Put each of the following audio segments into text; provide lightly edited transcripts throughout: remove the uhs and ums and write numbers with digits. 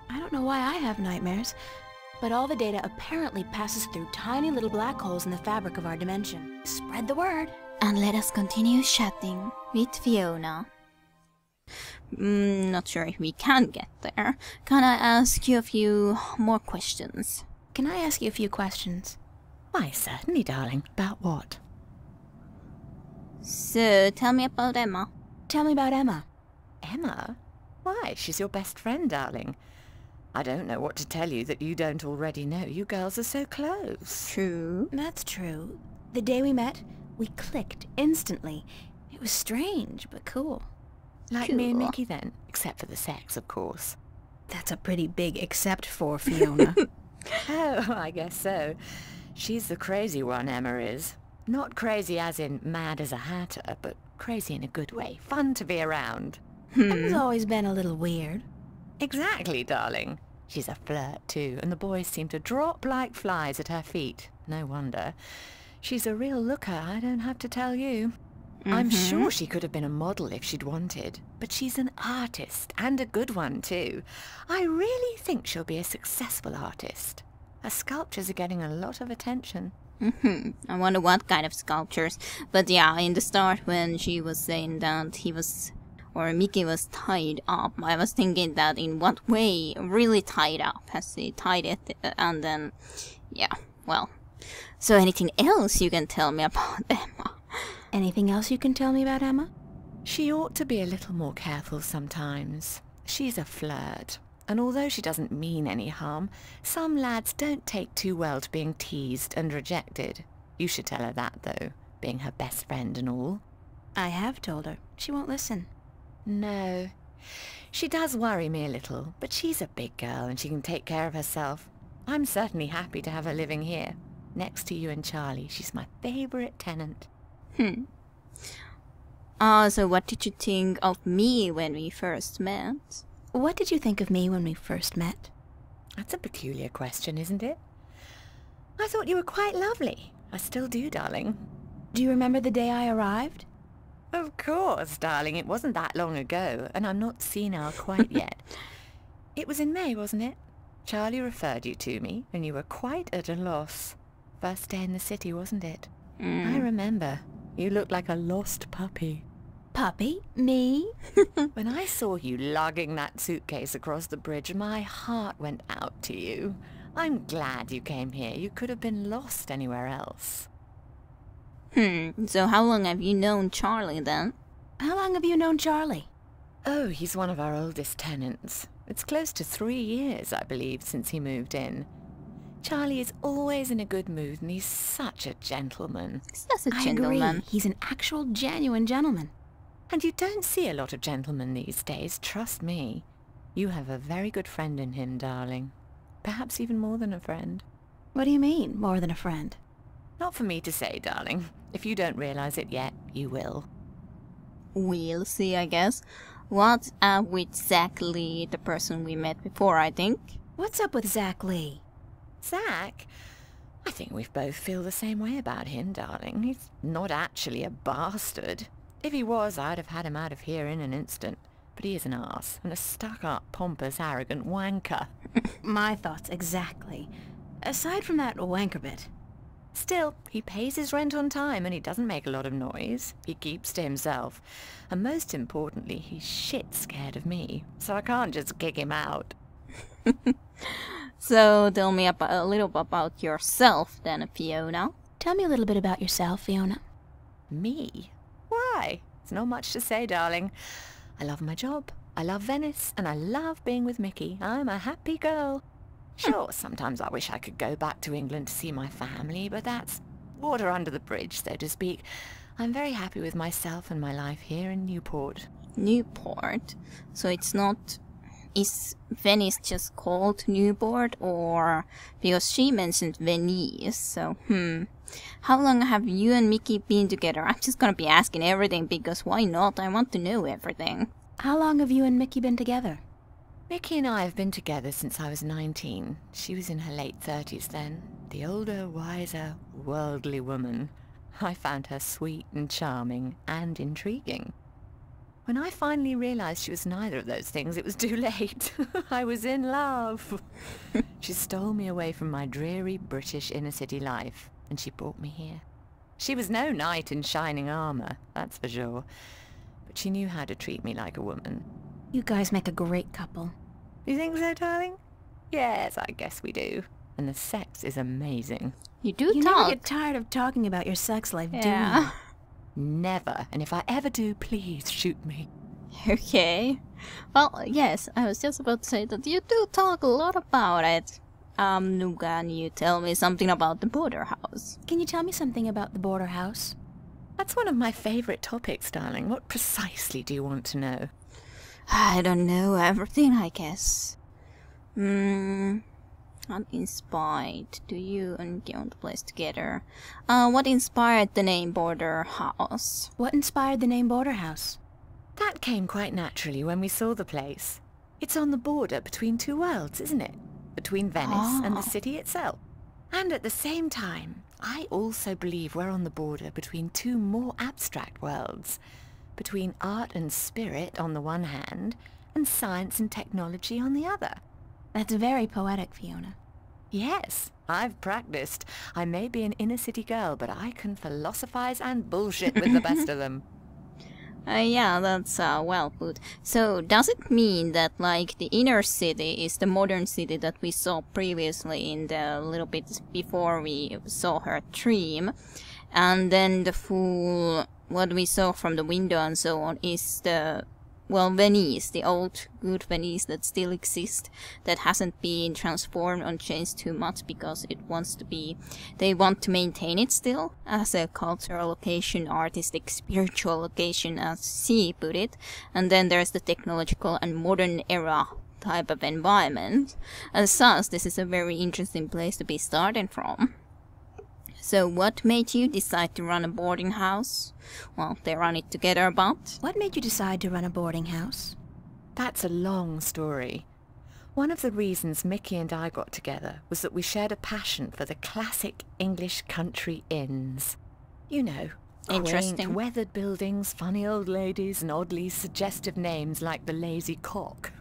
I don't know why I have nightmares, but all the data apparently passes through tiny little black holes in the fabric of our dimension. Spread the word. And let us continue chatting with Fiona. Not sure if we can get there. Can I ask you a few more questions? Can I ask you a few questions? Why, certainly, darling. About what? So, tell me about Emma. Tell me about Emma. Emma? Why, she's your best friend, darling. I don't know what to tell you that you don't already know. You girls are so close. True. That's true. The day we met, we clicked instantly. It was strange, but cool. Like Cool. me and Mickey then, except for the sex, of course. That's a pretty big except for Fiona. Oh, I guess so. She's the crazy one, Emma is. Not crazy as in mad as a hatter, but crazy in a good way. Fun to be around. Emma's always been a little weird. Exactly, darling. She's a flirt, too, and the boys seem to drop like flies at her feet. No wonder. She's a real looker, I don't have to tell you. I'm sure she could have been a model if she'd wanted, but she's an artist, and a good one, too. I really think she'll be a successful artist. Her sculptures are getting a lot of attention. I wonder what kind of sculptures. But yeah, in the start when she was saying that he was, or Mickey was tied up, I was thinking that in what way really tied up, has he tied it, and then, yeah, well. So anything else you can tell me about Emma? Anything else you can tell me about Emma? She ought to be a little more careful sometimes. She's a flirt, and although she doesn't mean any harm, some lads don't take too well to being teased and rejected. You should tell her that, though, being her best friend and all. I have told her. She won't listen. No. She does worry me a little, but she's a big girl and she can take care of herself. I'm certainly happy to have her living here. Next to you and Charlie, she's my favourite tenant. So what did you think of me when we first met? What did you think of me when we first met? That's a peculiar question, isn't it? I thought you were quite lovely. I still do, darling. Do you remember the day I arrived? Of course, darling. It wasn't that long ago, and I'm not senile quite yet. It was in May, wasn't it? Charlie referred you to me, and you were quite at a loss. First day in the city, wasn't it? I remember. You looked like a lost puppy. Puppy? Me? When I saw you lugging that suitcase across the bridge, my heart went out to you. I'm glad you came here. You could have been lost anywhere else. So how long have you known Charlie then? How long have you known Charlie? Oh, he's one of our oldest tenants. It's close to 3 years, I believe, since he moved in. Charlie is always in a good mood, and he's such a gentleman. He's just a I gentleman. agree. He's an actual genuine gentleman. And you don't see a lot of gentlemen these days, trust me. You have a very good friend in him, darling. Perhaps even more than a friend. What do you mean, more than a friend? Not for me to say, darling. If you don't realize it yet, you will. We'll see, I guess. What's up with Zach Lee, the person we met before, I think? What's up with Zach Lee? Zach? I think we both feel the same way about him, darling. He's not actually a bastard. If he was, I'd have had him out of here in an instant. But he is an arse, and a stuck-up, pompous, arrogant wanker. My thoughts exactly. Aside from that wanker bit. Still, he pays his rent on time and he doesn't make a lot of noise. He keeps to himself. And most importantly, he's shit scared of me. So I can't just kick him out. So tell me a little about yourself then, Fiona. Tell me a little bit about yourself, Fiona. Me? Why? It's not much to say, darling. I love my job. I love Venice. And I love being with Mickey. I'm a happy girl. Sure, sometimes I wish I could go back to England to see my family, but that's water under the bridge, so to speak. I'm very happy with myself and my life here in Newport. Newport? So it's not... Is Venice just called Newport, or... Because she mentioned Venice, so How long have you and Mickey been together? I'm just gonna be asking everything, because why not? I want to know everything. How long have you and Mickey been together? Mickey and I have been together since I was 19. She was in her late 30s then. The older, wiser, worldly woman. I found her sweet and charming and intriguing. When I finally realized she was neither of those things, it was too late. I was in love. She stole me away from my dreary British inner-city life, and she brought me here. She was no knight in shining armor, that's for sure. But she knew how to treat me like a woman. You guys make a great couple. You think so, darling? Yes, I guess we do. And the sex is amazing. You do You talk. never get tired of talking about your sex life, do you? Yeah. Never. And if I ever do, please shoot me. Okay. Well, yes, I was just about to say that you do talk a lot about it. Can you tell me something about the border house? Can you tell me something about the border house? That's one of my favorite topics, darling. What precisely do you want to know? I don't know, everything, I guess. What inspired? Do you and Nicky own the place together? What inspired the name Border House? What inspired the name border house? That came quite naturally when we saw the place. It's on the border between two worlds, isn't it? Between Venice and the city itself. And at the same time, I also believe we're on the border between two more abstract worlds. Between art and spirit on the one hand, and science and technology on the other. That's very poetic, Fiona. Yes, I've practiced. I may be an inner-city girl, but I can philosophize and bullshit with the best of them. Yeah, that's well put. So, does it mean that, like, the inner city is the modern city that we saw previously in the little bit before we saw her dream, and then the full, what we saw from the window and so on, is the, well, Venice, the old good Venice that still exists, that hasn't been transformed or changed too much because it wants to be, they want to maintain it still as a cultural location, artistic, spiritual location, as she put it. And then there's the technological and modern era type of environment. As such, this is a very interesting place to be starting from. So what made you decide to run a boarding house? Well, they run it together, but... What made you decide to run a boarding house? That's a long story. One of the reasons Mickey and I got together was that we shared a passion for the classic English country inns. You know, Interesting. quaint, weathered buildings, funny old ladies, and oddly suggestive names like the Lazy Cock.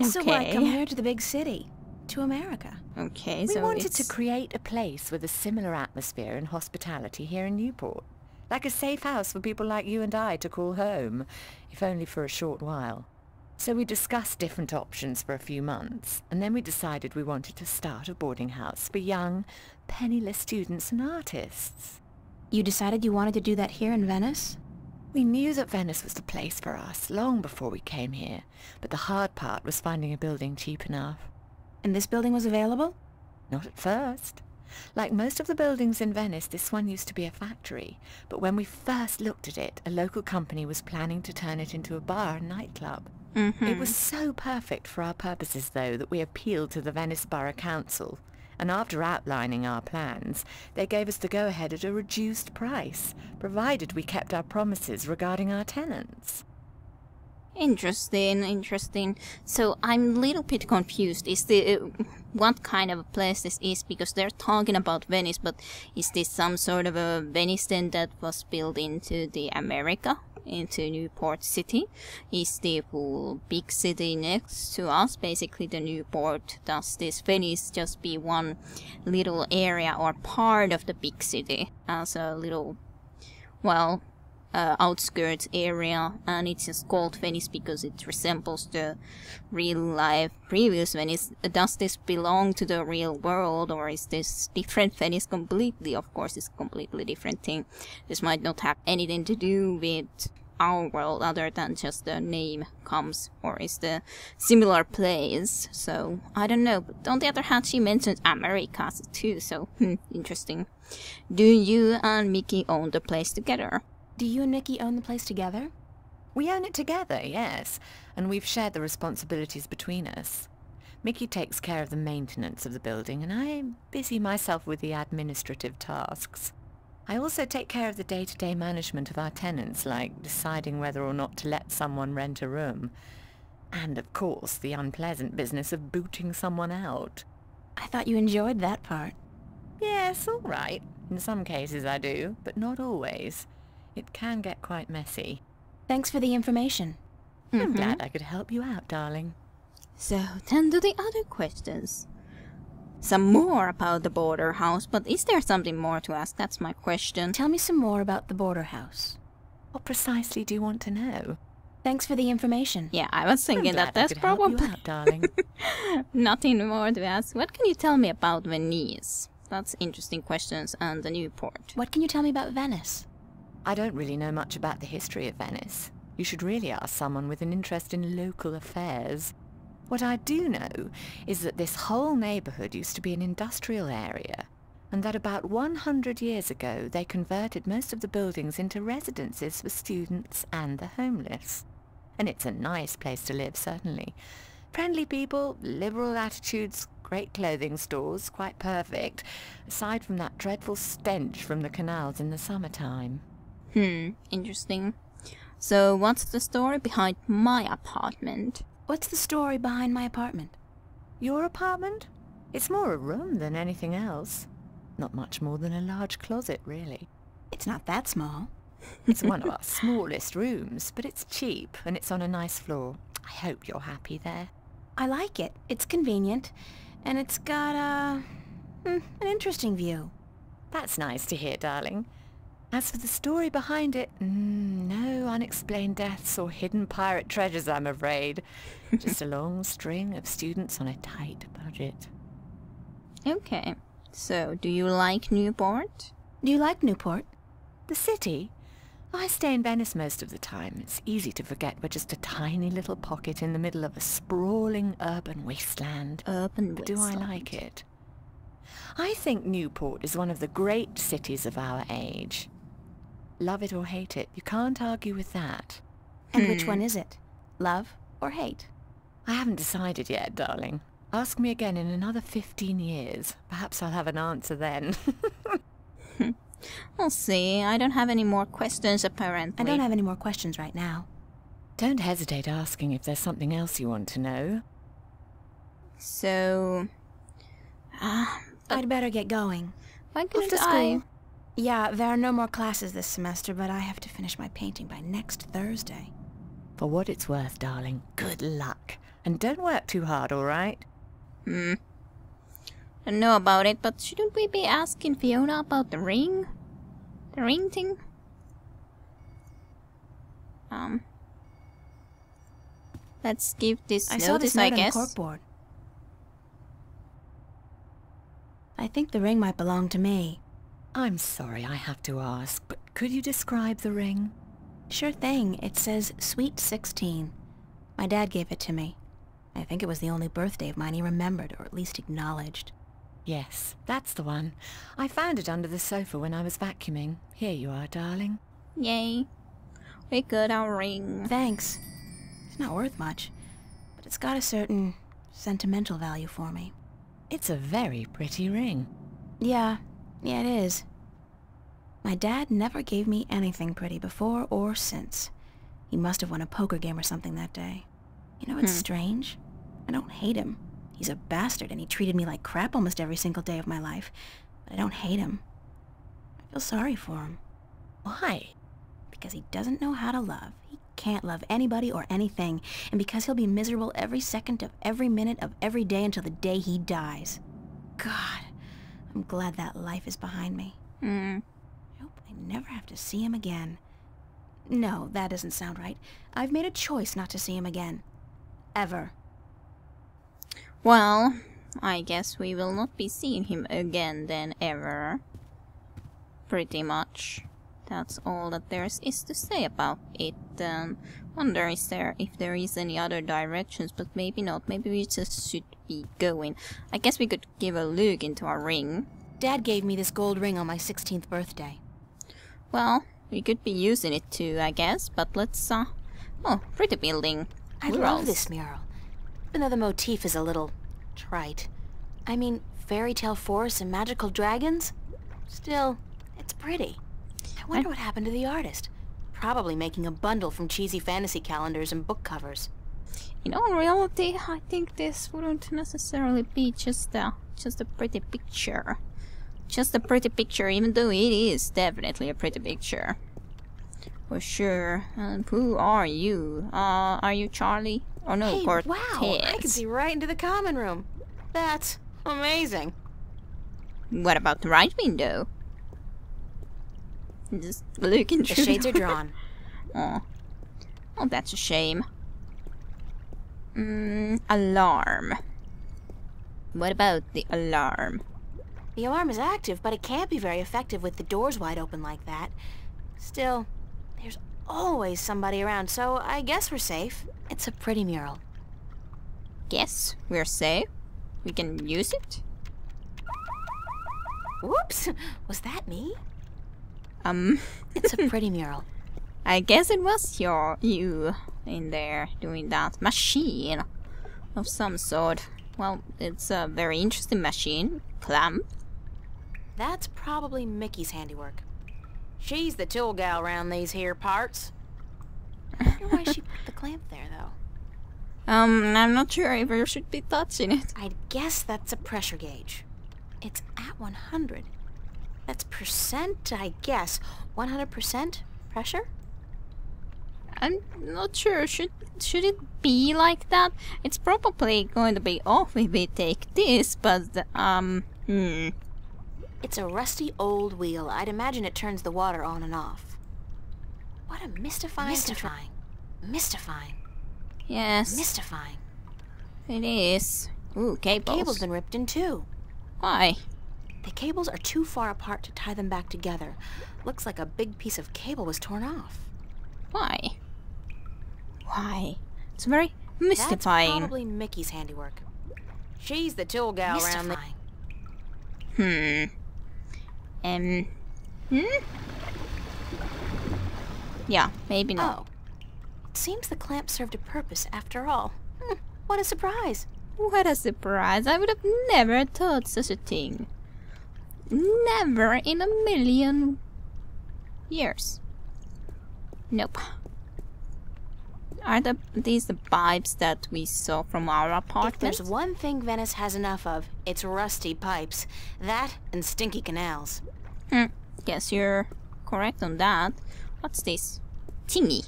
So why Okay. come here to the big city? To America? Okay, We so wanted it's... to create a place with a similar atmosphere and hospitality here in Newport. Like a safe house for people like you and I to call home, if only for a short while. So we discussed different options for a few months, and then we decided we wanted to start a boarding house for young, penniless students and artists. You decided you wanted to do that here in Venice? We knew that Venice was the place for us long before we came here, but the hard part was finding a building cheap enough. And this building was available? Not at first. Like most of the buildings in Venice, this one used to be a factory, but when we first looked at it, a local company was planning to turn it into a bar and nightclub. It was so perfect for our purposes, though, that we appealed to the Venice Borough Council, and after outlining our plans, they gave us the go-ahead at a reduced price, provided we kept our promises regarding our tenants. Interesting, interesting. So I'm a little bit confused. Is the what kind of a place this is? Because they're talking about Venice, but is this some sort of a Venice then that was built into the America, into Newport City? Is the full big city next to us basically the Newport? Does this Venice just be one little area or part of the big city as a little, well, outskirts area, and it's just called Venice because it resembles the real life previous Venice? Does this belong to the real world, or is this different Venice completely? Of course it's a completely different thing. This might not have anything to do with our world other than just the name comes, or is the similar place. So I don't know, but on the other hand she mentioned Americas too, so interesting. Do you and Mickey own the place together? Do you and Nicky own the place together? We own it together, yes, and we've shared the responsibilities between us. Mickey takes care of the maintenance of the building, and I busy myself with the administrative tasks. I also take care of the day-to-day management of our tenants, like deciding whether or not to let someone rent a room. And, of course, the unpleasant business of booting someone out. I thought you enjoyed that part. Yes, all right. In some cases I do, but not always. It can get quite messy. Thanks for the information. I'm glad I could help you out, darling. So, then to the other questions. Some more about the border house, but is there something more to ask? That's my question. Tell me some more about the border house. What precisely do you want to know? Thanks for the information. Yeah, I was thinking I'm glad that's I could help you probably out, darling. nothing more to ask. What can you tell me about Venice? That's interesting questions, and the new port. What can you tell me about Venice? I don't really know much about the history of Venice. You should really ask someone with an interest in local affairs. What I do know is that this whole neighborhood used to be an industrial area, and that about 100 years ago they converted most of the buildings into residences for students and the homeless. And it's a nice place to live, certainly. Friendly people, liberal attitudes, great clothing stores, quite perfect, aside from that dreadful stench from the canals in the summertime. Interesting. So, what's the story behind my apartment? What's the story behind my apartment? Your apartment? It's more a room than anything else. Not much more than a large closet, really. It's not that small. It's one of our smallest rooms, but it's cheap and it's on a nice floor. I hope you're happy there. I like it. It's convenient. And it's got, an interesting view. That's nice to hear, darling. As for the story behind it, no unexplained deaths or hidden pirate treasures, I'm afraid. Just a long string of students on a tight budget. Okay. So, do you like Newport? Do you like Newport? The city? I stay in Venice most of the time. It's easy to forget we're just a tiny little pocket in the middle of a sprawling urban wasteland. But do I like it? I think Newport is one of the great cities of our age. Love it or hate it, you can't argue with that. And which one is it? Love or hate? I haven't decided yet, darling. Ask me again in another 15 years. Perhaps I'll have an answer then. We'll see. I don't have any more questions, apparently. I don't have any more questions right now. Don't hesitate asking if there's something else you want to know. So... I'd better get going. why couldn't After school? Yeah, there are no more classes this semester, but I have to finish my painting by next Thursday. For what it's worth, darling, good luck. And don't work too hard, all right? I don't know about it, but shouldn't we be asking Fiona about the ring? The ring thing? Let's give this I saw this notice, I note on the guess. corkboard. I think the ring might belong to me. I'm sorry I have to ask, but could you describe the ring? Sure thing. It says Sweet 16. My dad gave it to me. I think it was the only birthday of mine he remembered, or at least acknowledged. Yes, that's the one. I found it under the sofa when I was vacuuming. Here you are, darling. Yay. We got our ring. Thanks. It's not worth much, but it's got a certain sentimental value for me. It's a very pretty ring. Yeah, it is. My dad never gave me anything pretty before or since. He must have won a poker game or something that day. You know, it's strange. I don't hate him. He's a bastard and he treated me like crap almost every single day of my life. But I don't hate him. I feel sorry for him. Why? Because he doesn't know how to love. He can't love anybody or anything. And because he'll be miserable every second of every minute of every day until the day he dies. God, I'm glad that life is behind me. I hope I never have to see him again. No, that doesn't sound right. I've made a choice not to see him again. Ever. Well, I guess we will not be seeing him again then ever. Pretty much. That's all that there is to say about it. Wonder if there is any other directions, but maybe not. Maybe we just should be going. I guess we could give a look into our ring. Dad gave me this gold ring on my 16th birthday. Well, we could be using it too, I guess, but let's, oh, pretty building. I love this mural. Even though the motif is a little trite. I mean, fairy tale forests and magical dragons? Still, it's pretty. I wonder what happened to the artist. Probably making a bundle from cheesy fantasy calendars and book covers. In all reality, I think this wouldn't necessarily be just a pretty picture. Just a pretty picture, even though it is definitely a pretty picture. For sure. And who are you? Are you Charlie? Oh no, Hey, Cortez. wow, I can see right into the common room. That's amazing. What about the right window? Just looking The through. shades are drawn. Oh, that's a shame. Alarm. What about the alarm? The alarm is active, but it can't be very effective with the doors wide open like that. Still, there's always somebody around, so I guess we're safe. It's a pretty mural. Guess we're safe. We can use it. Whoops! Was that me? Um, It's a pretty mural. I guess it was you in there doing that machine of some sort. Well, it's a very interesting machine. Clamp. That's probably Mickey's handiwork. She's the tool gal round these here parts. I wonder why she put the clamp there, though. I'm not sure if I should be touching it. I'd guess that's a pressure gauge. It's at 100. That's percent, I guess. 100% pressure? I'm not sure. Should it be like that? It's probably going to be off if we take this, but It's a rusty old wheel. I'd imagine it turns the water on and off. What a mystifying. Yes, Mystifying. it is. Ooh, The cables. cable's been ripped in two. Why? The cables are too far apart to tie them back together. Looks like a big piece of cable was torn off. Why? Why? It's very That's mystifying. probably Mickey's handiwork. She's the tool gal around the... Yeah, maybe not. Oh. It seems the clamp served a purpose after all. What a surprise. What a surprise. I would have never thought such a thing. Never in a million years. Nope. Are these the pipes that we saw from our If apartment? there's one thing Venice has enough of, it's rusty pipes. That and stinky canals. Guess you're correct on that. What's this? Thingy.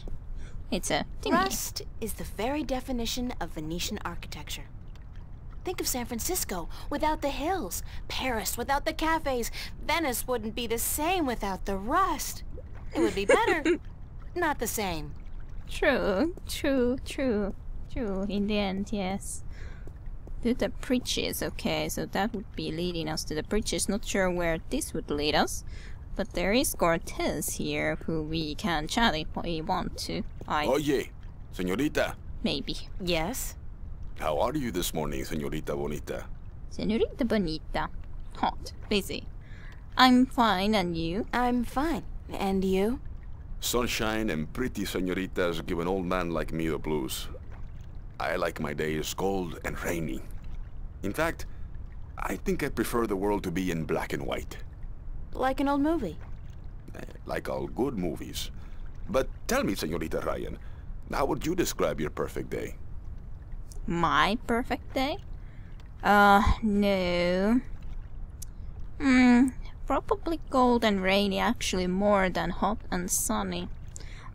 It's a thingy. Rust is the very definition of Venetian architecture. Think of San Francisco without the hills, Paris without the cafes. Venice wouldn't be the same without the rust. It would be better. Not the same. True. In the end, yes. To the bridges, okay, so that would be leading us to the bridges. Not sure where this would lead us. But there is Cortez here, who we can chat if we want to. Oye, señorita. Maybe. Yes? How are you this morning, señorita bonita? Senorita Bonita. Hot. Busy. I'm fine, and you? I'm fine. And you? Sunshine and pretty señoritas give an old man like me the blues. I like my days cold and rainy. In fact, I think I prefer the world to be in black and white. Like an old movie. Like all good movies. But tell me, señorita Ryan, how would you describe your perfect day? My perfect day? No. Probably cold and rainy, actually more than hot and sunny.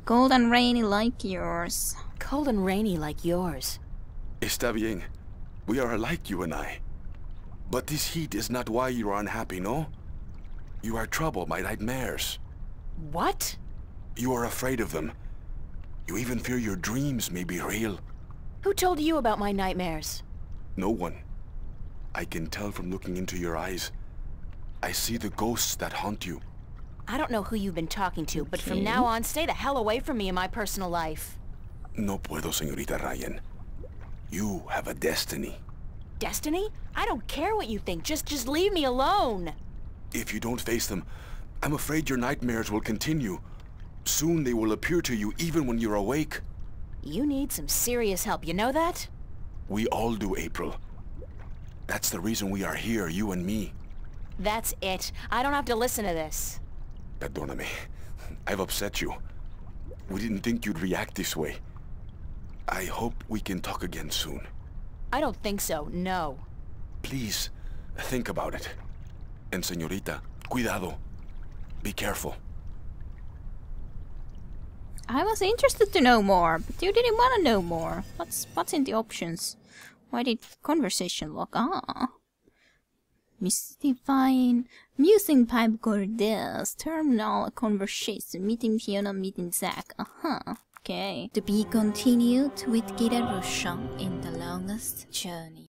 Cold and rainy like yours. Cold and rainy like yours. Está bien. We are alike, you and I. But this heat is not why you are unhappy, no? You are troubled by nightmares. What? You are afraid of them. You even fear your dreams may be real. Who told you about my nightmares? No one. I can tell from looking into your eyes. I see the ghosts that haunt you. I don't know who you've been talking to, but from Okay. now on, stay the hell away from me in my personal life. No puedo, señorita Ryan. You have a destiny. Destiny? I don't care what you think. Just leave me alone. If you don't face them, I'm afraid your nightmares will continue. Soon they will appear to you even when you're awake. You need some serious help, you know that? We all do, April. That's the reason we are here, you and me. That's it. I don't have to listen to this. Perdóname. I've upset you. We didn't think you'd react this way. I hope we can talk again soon. I don't think so, no. Please, think about it. And señorita, cuidado. Be careful. I was interested to know more, but you didn't want to know more. What's in the options? Why did conversation look? Mystifying, musing pipe Cordes, terminal conversation, meeting Fiona, meeting Zack. Okay. To be continued with Kira Rushan in the longest journey.